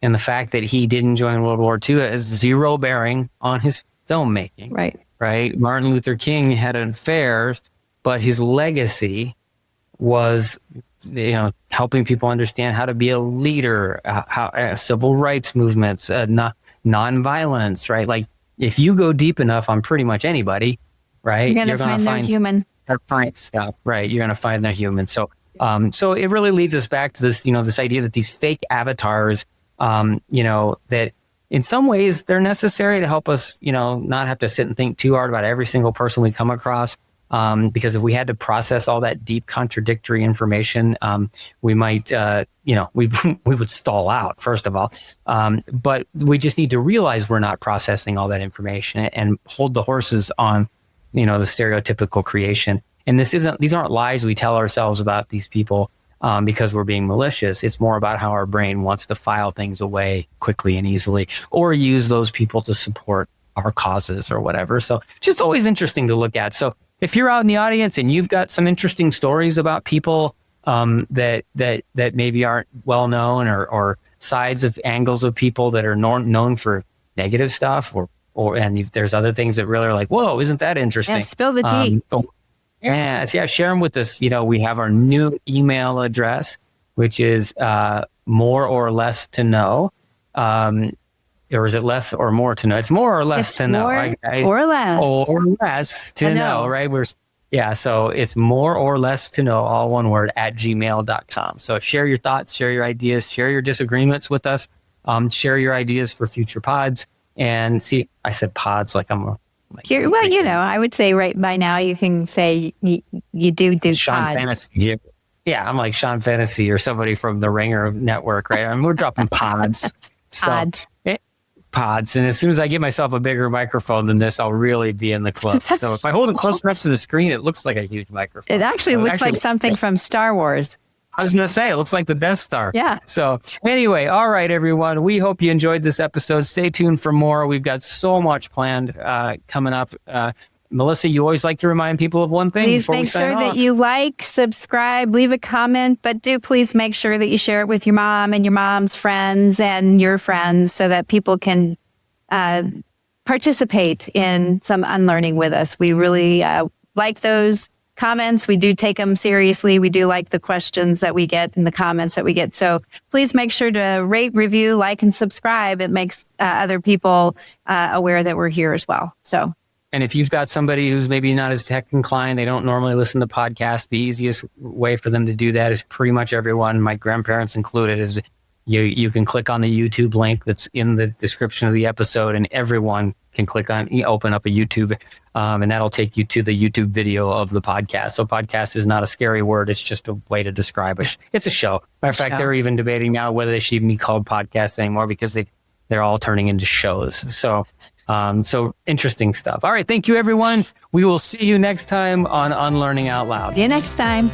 And the fact that he didn't join World War II has zero bearing on his filmmaking.
Right.
Right. Martin Luther King had affairs, but his legacy was, helping people understand how to be a leader, how civil rights movements, nonviolence, right? Like if you go deep enough on pretty much anybody, right,
you're going to find they're human.
Stuff, right? You're going to find they're human. So it really leads us back to this, this idea that these fake avatars, that in some ways they're necessary to help us, not have to sit and think too hard about every single person we come across. Because if we had to process all that deep contradictory information, we might, we would stall out, first of all. But we just need to realize we're not processing all that information and hold the horses on, the stereotypical creation. And these aren't lies we tell ourselves about these people because we're being malicious. It's more about how our brain wants to file things away quickly and easily, or use those people to support our causes or whatever. So just always interesting to look at. So if you're out in the audience and you've got some interesting stories about people that maybe aren't well known, or angles of people that are known for negative stuff, and there's other things that really are like, whoa, isn't that interesting?
Yeah, spill the tea.
Share them with us. We have our new email address, which is more or less to know. Or is it less or more to know? It's more or less to know.
Or less.
Or less to know, right? So it's more or less to know, all one word, @gmail.com. So share your thoughts, share your ideas, share your disagreements with us, share your ideas for future pods. And see, I said pods like I'm
I would say right by now you can say you do
Sean
pod.
Fantasy. Yeah, I'm like Sean Fantasy or somebody from the Ringer Network, right? We're dropping pods.
Pods.
Pods. And as soon as I get myself a bigger microphone than this, I'll really be in the club. So if I hold it close enough to the screen, it looks like a huge microphone.
It actually looks like something from Star Wars.
I was going to say, it looks like the Death Star.
Yeah.
So anyway, all right, everyone. We hope you enjoyed this episode. Stay tuned for more. We've got so much planned coming up. Melissa, you always like to remind people of one thing.
Please make sure that you like, subscribe, leave a comment, but do please make sure that you share it with your mom and your mom's friends and your friends so that people can participate in some unlearning with us. We really like those comments. We do take them seriously. We do like the questions that we get and the comments that we get. So please make sure to rate, review, like, and subscribe. It makes other people aware that we're here as well. So.
And if you've got somebody who's maybe not as tech inclined, they don't normally listen to podcasts, the easiest way for them to do that is pretty much everyone, my grandparents included, is you can click on the YouTube link that's in the description of the episode, and everyone can click on, open up a YouTube, and that'll take you to the YouTube video of the podcast. So podcast is not a scary word. It's just a way to describe it. It's a show. Matter of fact, they're even debating now whether they should even be called podcasts anymore because they're all turning into shows. So interesting stuff. All right. Thank you, everyone. We will see you next time on Unlearning Out Loud.
See you next time.